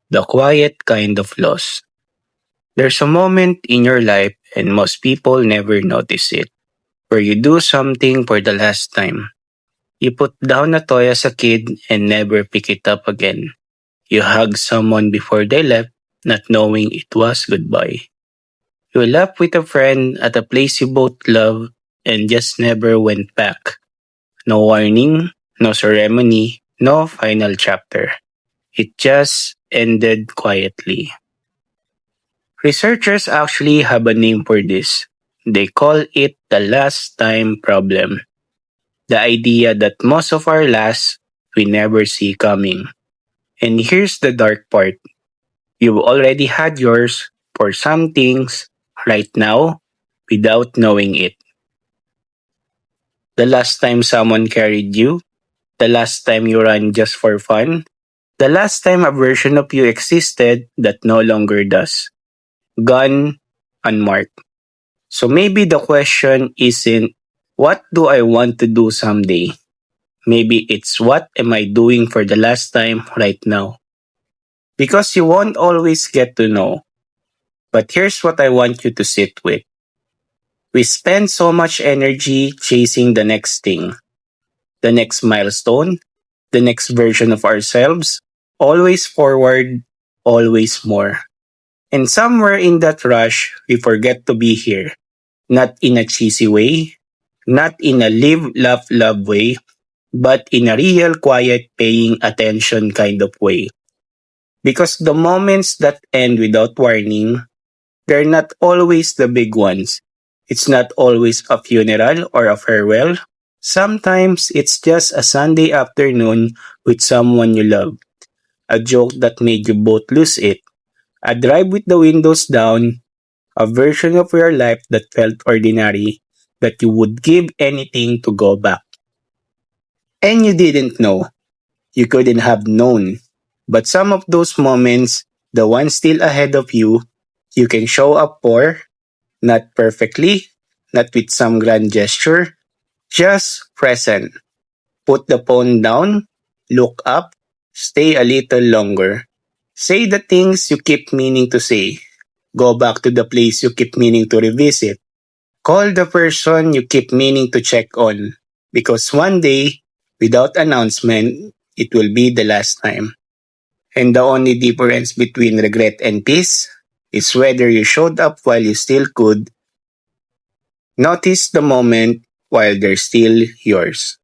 The quiet kind of loss. There's a moment in your life, and most people never notice it, where you do something for the last time. You put down a toy as a kid and never pick it up again. You hug someone before they left, not knowing it was goodbye. You laugh with a friend at a place you both love and just never went back. No warning, no ceremony, no final chapter. It just ended quietly. Researchers actually have a name for this. They call it the last time problem. The idea that most of our last we never see coming. And here's the dark part. You've already had yours for some things right now without knowing it. The last time someone carried you, the last time you ran just for fun, the last time a version of you existed that no longer does. Gone, unmarked. So maybe the question isn't, what do I want to do someday? Maybe it's, what am I doing for the last time right now? Because you won't always get to know. But here's what I want you to sit with. We spend so much energy chasing the next thing, the next milestone, the next version of ourselves, always forward, always more. And somewhere in that rush, we forget to be here. Not in a cheesy way, not in a live, laugh, love way, but in a real, quiet, paying attention kind of way. Because the moments that end without warning, they're not always the big ones. It's not always a funeral or a farewell. Sometimes it's just a Sunday afternoon with someone you love. A joke that made you both lose it. A drive with the windows down. A version of your life that felt ordinary, that you would give anything to go back. And you didn't know. You couldn't have known. But some of those moments, the ones still ahead of you can show up for, not perfectly, not with some grand gesture, just present. Put the phone down, look up, stay a little longer. Say the things you keep meaning to say. Go back to the place you keep meaning to revisit. Call the person you keep meaning to check on. Because one day, without announcement, it will be the last time. And the only difference between regret and peace is whether you showed up while you still could. Notice the moment while they're still yours.